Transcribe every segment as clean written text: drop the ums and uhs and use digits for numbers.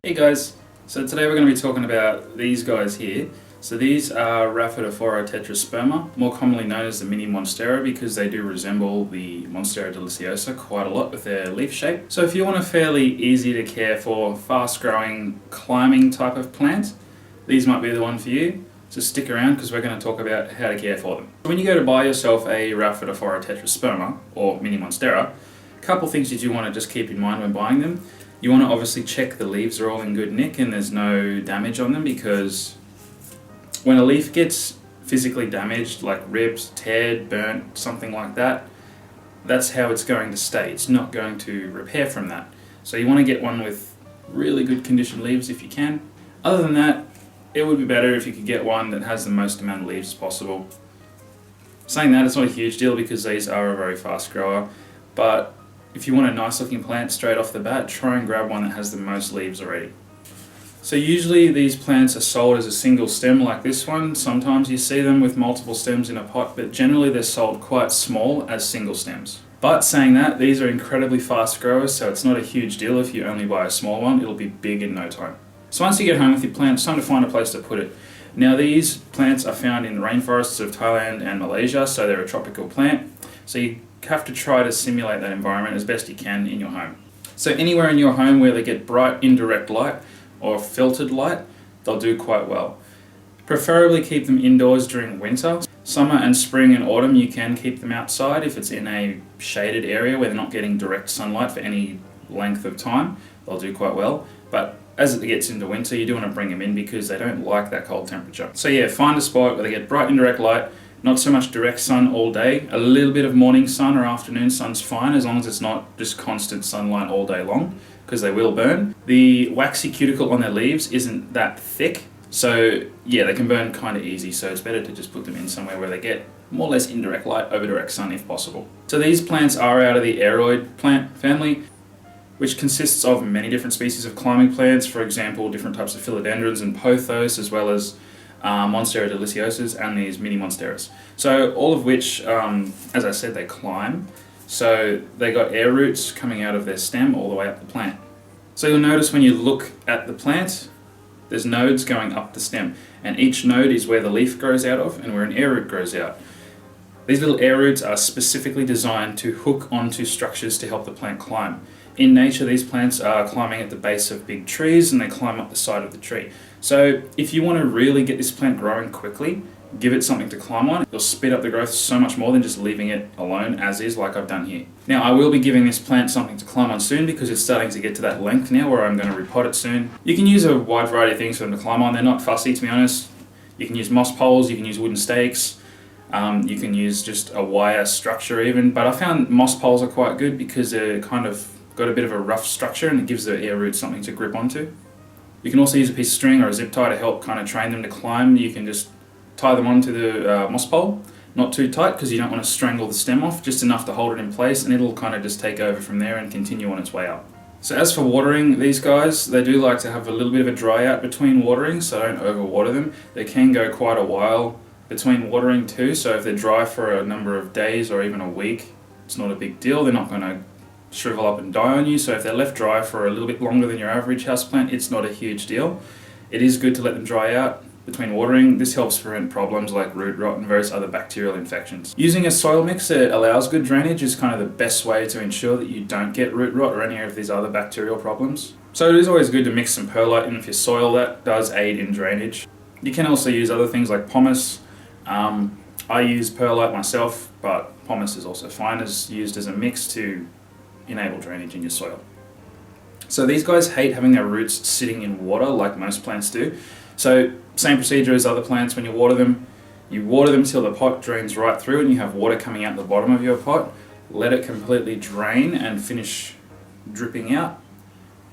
Hey guys, so today we're going to be talking about these guys here. So these are Rhaphidophora Tetrasperma, more commonly known as the mini Monstera because they do resemble the Monstera deliciosa quite a lot with their leaf shape. So if you want a fairly easy to care for, fast growing, climbing type of plant, these might be the one for you. So stick around because we're going to talk about how to care for them. When you go to buy yourself a Rhaphidophora Tetrasperma or mini Monstera, a couple things you do want to just keep in mind when buying them. You want to obviously check the leaves are all in good nick and there's no damage on them, because when a leaf gets physically damaged, like ripped, teared, burnt, something like that, that's how it's going to stay. It's not going to repair from that. So you want to get one with really good conditioned leaves if you can. Other than that, it would be better if you could get one that has the most amount of leaves possible. Saying that, it's not a huge deal because these are a very fast grower, but if you want a nice looking plant straight off the bat, try and grab one that has the most leaves already. So usually these plants are sold as a single stem like this one. Sometimes you see them with multiple stems in a pot, but generally they're sold quite small as single stems. But saying that, these are incredibly fast growers, so it's not a huge deal if you only buy a small one. It'll be big in no time. So once you get home with your plant, it's time to find a place to put it. Now these plants are found in the rainforests of Thailand and Malaysia, so they're a tropical plant. So you have to try to simulate that environment as best you can in your home. So anywhere in your home where they get bright indirect light or filtered light, they'll do quite well. Preferably keep them indoors during winter. Summer and spring and autumn you can keep them outside if it's in a shaded area where they're not getting direct sunlight for any length of time. They'll do quite well. But as it gets into winter, you do want to bring them in because they don't like that cold temperature. So yeah, find a spot where they get bright indirect light, not so much direct sun all day. A little bit of morning sun or afternoon sun's fine as long as it's not just constant sunlight all day long, because they will burn. The waxy cuticle on their leaves isn't that thick, so yeah, they can burn kind of easy, so it's better to just put them in somewhere where they get more or less indirect light over direct sun if possible. So these plants are out of the aroid plant family, which consists of many different species of climbing plants, for example, different types of philodendrons and pothos, as well as Monstera deliciosas and these mini Monsteras. So all of which, as I said, they climb. So they got air roots coming out of their stem all the way up the plant. So you'll notice when you look at the plant, there's nodes going up the stem, and each node is where the leaf grows out of and where an air root grows out. These little air roots are specifically designed to hook onto structures to help the plant climb. In nature, these plants are climbing at the base of big trees and they climb up the side of the tree. So if you want to really get this plant growing quickly, give it something to climb on. It'll speed up the growth so much more than just leaving it alone as is, like I've done here. Now I will be giving this plant something to climb on soon because it's starting to get to that length now where I'm going to repot it soon. You can use a wide variety of things for them to climb on. They're not fussy, to be honest. You can use moss poles, you can use wooden stakes, you can use just a wire structure even, but I found moss poles are quite good because they're kind of got a bit of a rough structure and it gives the air roots something to grip onto. You can also use a piece of string or a zip tie to help kind of train them to climb. You can just tie them onto the moss pole, not too tight because you don't want to strangle the stem off, just enough to hold it in place, and it'll kind of just take over from there and continue on its way up. So as for watering these guys, they do like to have a little bit of a dry out between watering, so don't overwater them. They can go quite a while between watering too, so if they're dry for a number of days or even a week, it's not a big deal. They're not going to shrivel up and die on you, so if they're left dry for a little bit longer than your average houseplant, it's not a huge deal. It is good to let them dry out between watering. This helps prevent problems like root rot and various other bacterial infections. Using a soil mix that allows good drainage is kind of the best way to ensure that you don't get root rot or any of these other bacterial problems. So it is always good to mix some perlite in with your soil. That does aid in drainage. You can also use other things like pumice. I use perlite myself, but pumice is also fine as used as a mix to enable drainage in your soil. So these guys hate having their roots sitting in water like most plants do. So same procedure as other plants. When you water them till the pot drains right through and you have water coming out the bottom of your pot. Let it completely drain and finish dripping out.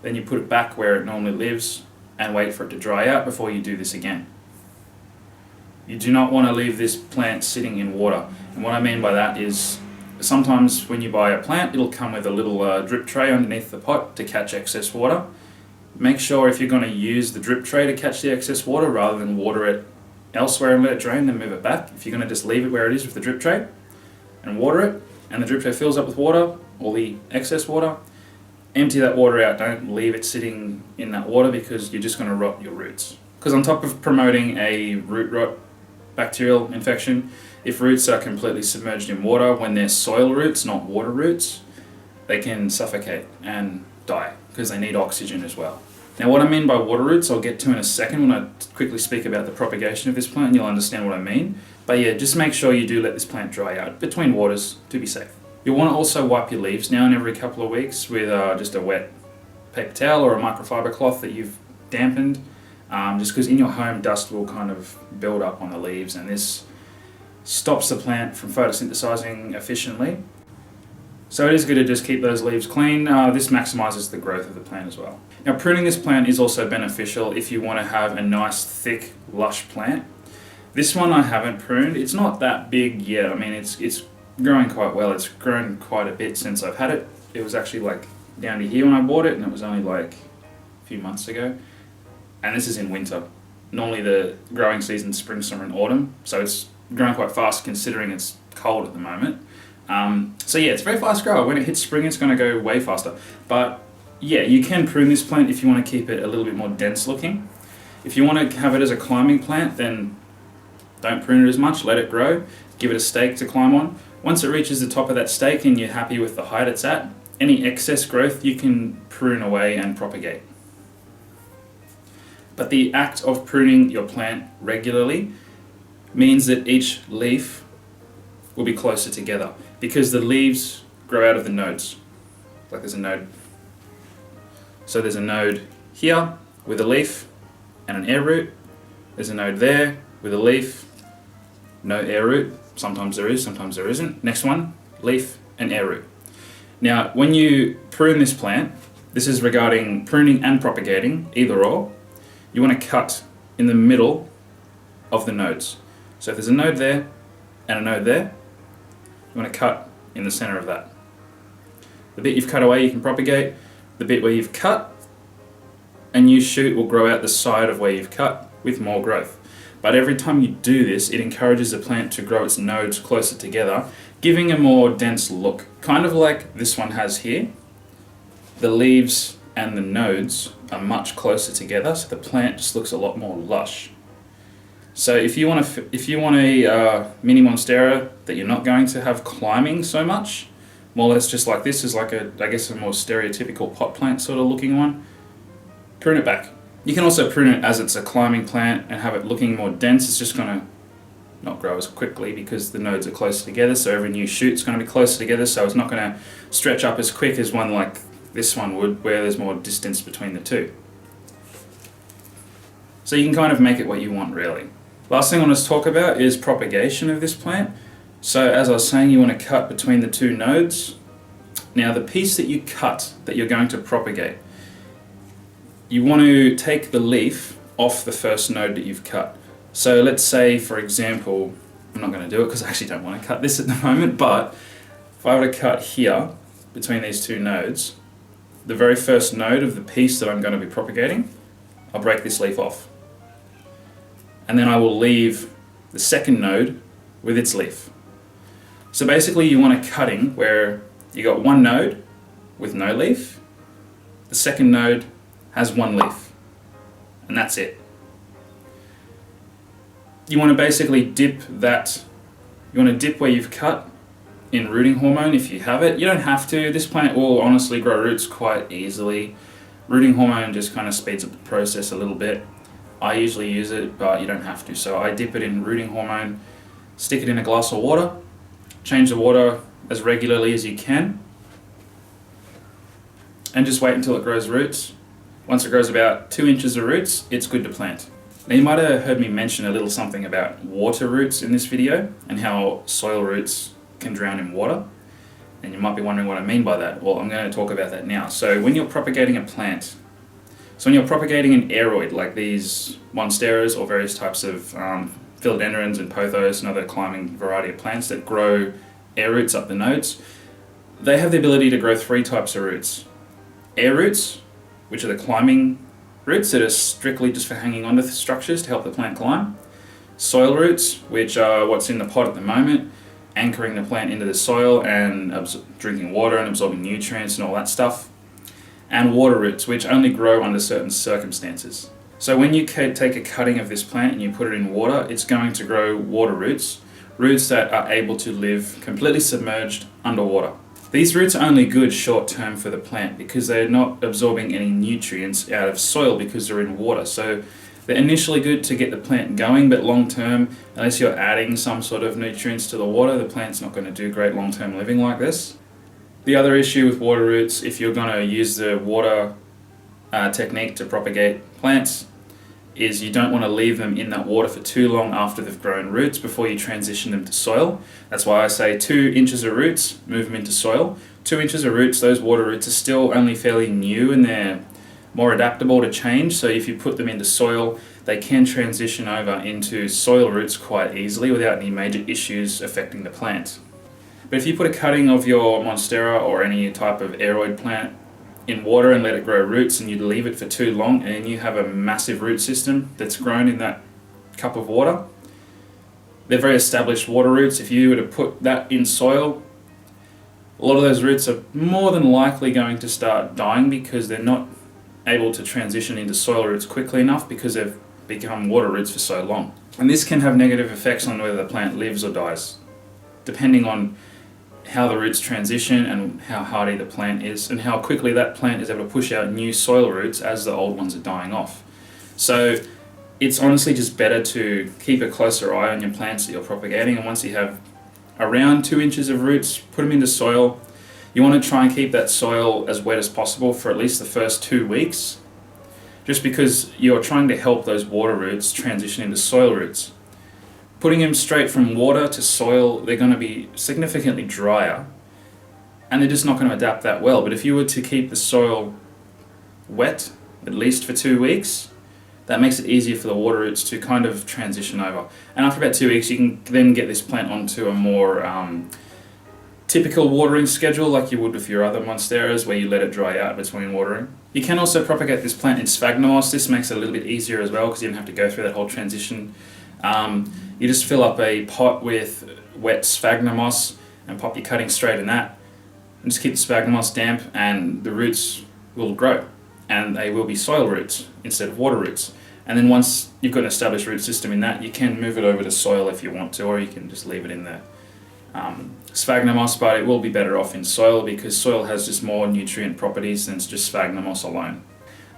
Then you put it back where it normally lives and wait for it to dry out before you do this again. You do not want to leave this plant sitting in water. And what I mean by that is sometimes when you buy a plant, it'll come with a little drip tray underneath the pot to catch excess water. Make sure if you're going to use the drip tray to catch the excess water rather than water it elsewhere and let it drain, then move it back. If you're going to just leave it where it is with the drip tray and water it, and the drip tray fills up with water, all the excess water, empty that water out. Don't leave it sitting in that water because you're just going to rot your roots. Because on top of promoting a root rot bacterial infection, if roots are completely submerged in water, when they're soil roots, not water roots, they can suffocate and die because they need oxygen as well. Now what I mean by water roots I'll get to in a second when I quickly speak about the propagation of this plant, and you'll understand what I mean. But yeah, just make sure you do let this plant dry out between waters to be safe. You'll want to also wipe your leaves down every couple of weeks with just a wet paper towel or a microfiber cloth that you've dampened, just because in your home dust will kind of build up on the leaves, and this stops the plant from photosynthesizing efficiently. So it is good to just keep those leaves clean. This maximizes the growth of the plant as well. Now pruning this plant is also beneficial if you want to have a nice thick lush plant. This one I haven't pruned. It's not that big yet. I mean it's growing quite well. It's grown quite a bit since I've had it. It was actually like down to here when I bought it, and it was only like a few months ago. And this is in winter. Normally the growing season's spring, summer and autumn, so it's growing quite fast considering it's cold at the moment. So yeah, it's a very fast grower. When it hits spring, it's going to go way faster. But yeah, you can prune this plant if you want to keep it a little bit more dense looking. If you want to have it as a climbing plant, then don't prune it as much, let it grow, give it a stake to climb on. Once it reaches the top of that stake and you're happy with the height it's at, any excess growth you can prune away and propagate. But the act of pruning your plant regularly means that each leaf will be closer together because the leaves grow out of the nodes. Like there's a node. So there's a node here with a leaf and an air root. There's a node there with a leaf, no air root. Sometimes there is, sometimes there isn't. Next one, leaf and air root. Now, when you prune this plant, this is regarding pruning and propagating, either or, you want to cut in the middle of the nodes. So if there's a node there and a node there, you want to cut in the center of that. The bit you've cut away you can propagate. The bit where you've cut, a new shoot will grow out the side of where you've cut with more growth. But every time you do this, it encourages the plant to grow its nodes closer together, giving a more dense look. Kind of like this one has here. The leaves and the nodes are much closer together, so the plant just looks a lot more lush. So if you want a mini Monstera that you're not going to have climbing so much, more or less just like this is like a more stereotypical pot plant sort of looking one, prune it back. You can also prune it as it's a climbing plant and have it looking more dense. It's just going to not grow as quickly because the nodes are closer together, so every new shoot's going to be closer together, so it's not going to stretch up as quick as one like this one would, where there's more distance between the two. So you can kind of make it what you want, really. Last thing I want to talk about is propagation of this plant. So as I was saying, you want to cut between the two nodes. Now the piece that you cut that you're going to propagate, you want to take the leaf off the first node that you've cut. So let's say, for example, I'm not going to do it because I actually don't want to cut this at the moment, but if I were to cut here between these two nodes, the very first node of the piece that I'm going to be propagating, I'll break this leaf off. And then I will leave the second node with its leaf. So basically you want a cutting where you got one node with no leaf, the second node has one leaf, and that's it. You want to basically dip where you've cut in rooting hormone if you have it. You don't have to. This plant will honestly grow roots quite easily. Rooting hormone just kind of speeds up the process a little bit. I usually use it, but you don't have to. So I dip it in rooting hormone, stick it in a glass of water, change the water as regularly as you can, and just wait until it grows roots. Once it grows about 2 inches of roots, it's good to plant. Now you might have heard me mention a little something about water roots in this video and how soil roots can drown in water. And you might be wondering what I mean by that. Well, I'm going to talk about that now. So when you're propagating a plant, when you're propagating an aeroid like these Monsteras or various types of philodendrons and pothos and other climbing variety of plants that grow air roots up the nodes, they have the ability to grow 3 types of roots. Air roots, which are the climbing roots that are strictly just for hanging onto the structures to help the plant climb. Soil roots, which are what's in the pot at the moment, anchoring the plant into the soil and drinking water and absorbing nutrients and all that stuff. and water roots, which only grow under certain circumstances. So when you take a cutting of this plant and you put it in water, it's going to grow water roots, roots that are able to live completely submerged underwater. These roots are only good short term for the plant because they're not absorbing any nutrients out of soil because they're in water. So they're initially good to get the plant going, but long term, unless you're adding some sort of nutrients to the water, the plant's not going to do great long term living like this. The other issue with water roots, if you're going to use the water technique to propagate plants, is you don't want to leave them in that water for too long after they've grown roots before you transition them to soil. That's why I say 2 inches of roots, move them into soil. 2 inches of roots, those water roots are still only fairly new and they're more adaptable to change, so if you put them into soil, they can transition over into soil roots quite easily without any major issues affecting the plant. But if you put a cutting of your Monstera or any type of aeroid plant in water and let it grow roots, and you leave it for too long, and you have a massive root system that's grown in that cup of water, they're very established water roots. If you were to put that in soil, a lot of those roots are more than likely going to start dying because they're not able to transition into soil roots quickly enough because they've become water roots for so long. And this can have negative effects on whether the plant lives or dies, depending on how the roots transition and how hardy the plant is and how quickly that plant is able to push out new soil roots as the old ones are dying off. So it's honestly just better to keep a closer eye on your plants that you're propagating, and once you have around 2 inches of roots, put them into soil. You want to try and keep that soil as wet as possible for at least the first 2 weeks, just because you're trying to help those water roots transition into soil roots. Putting them straight from water to soil, they're going to be significantly drier and they're just not going to adapt that well. But if you were to keep the soil wet, at least for 2 weeks, that makes it easier for the water roots to kind of transition over. And after about 2 weeks, you can then get this plant onto a more typical watering schedule like you would with your other Monsteras, where you let it dry out between watering. You can also propagate this plant in sphagnum moss. This makes it a little bit easier as well because you don't have to go through that whole transition. You just fill up a pot with wet sphagnum moss and pop your cutting straight in that, and just keep the sphagnum moss damp, and the roots will grow, and they will be soil roots instead of water roots. And then once you've got an established root system in that, you can move it over to soil if you want to, or you can just leave it in the sphagnum moss, but it will be better off in soil because soil has just more nutrient properties than just sphagnum moss alone.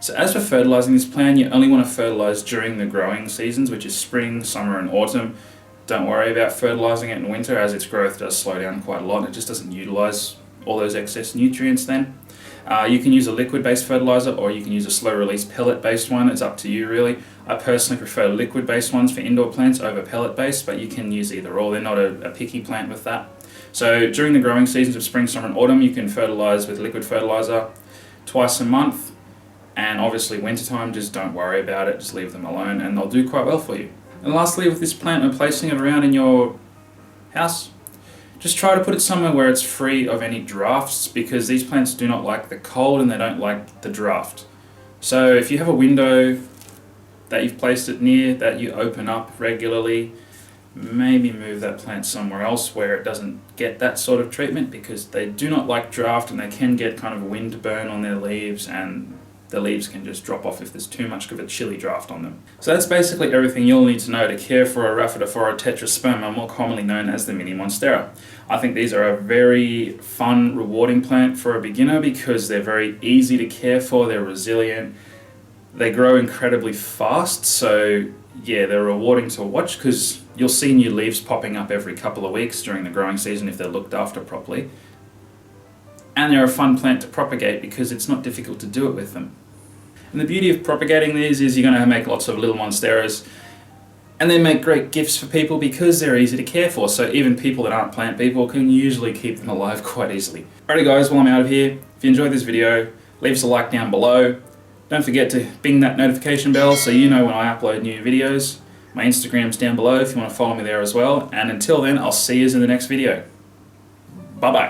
So as for fertilizing this plant, you only want to fertilize during the growing seasons, which is spring, summer and autumn. Don't worry about fertilizing it in winter, as its growth does slow down quite a lot. It just doesn't utilize all those excess nutrients then. You can use a liquid-based fertilizer, or you can use a slow-release pellet-based one. It's up to you really. I personally prefer liquid-based ones for indoor plants over pellet-based, but you can use either or. They're not a picky plant with that. So during the growing seasons of spring, summer and autumn, you can fertilize with liquid fertilizer twice a month. And obviously wintertime, just don't worry about it, just leave them alone and they'll do quite well for you. And lastly, with this plant and placing it around in your house, just try to put it somewhere where it's free of any drafts, because these plants do not like the cold and they don't like the draft. So if you have a window that you've placed it near that you open up regularly, maybe move that plant somewhere else where it doesn't get that sort of treatment, because they do not like draft and they can get kind of wind burn on their leaves, and the leaves can just drop off if there's too much of a chilly draft on them. So that's basically everything you'll need to know to care for a Rhaphidophora Tetrasperma, more commonly known as the mini Monstera. I think these are a very fun, rewarding plant for a beginner because they're very easy to care for, they're resilient, they grow incredibly fast, so yeah, they're rewarding to watch because you'll see new leaves popping up every couple of weeks during the growing season if they're looked after properly. And they're a fun plant to propagate because it's not difficult to do it with them. And the beauty of propagating these is you're going to make lots of little Monsteras, and they make great gifts for people because they're easy to care for, so even people that aren't plant people can usually keep them alive quite easily. Alrighty guys, while I'm out of here, if you enjoyed this video, leave us a like down below. Don't forget to bing that notification bell so you know when I upload new videos. My Instagram's down below if you want to follow me there as well, and until then, I'll see you in the next video. Bye bye.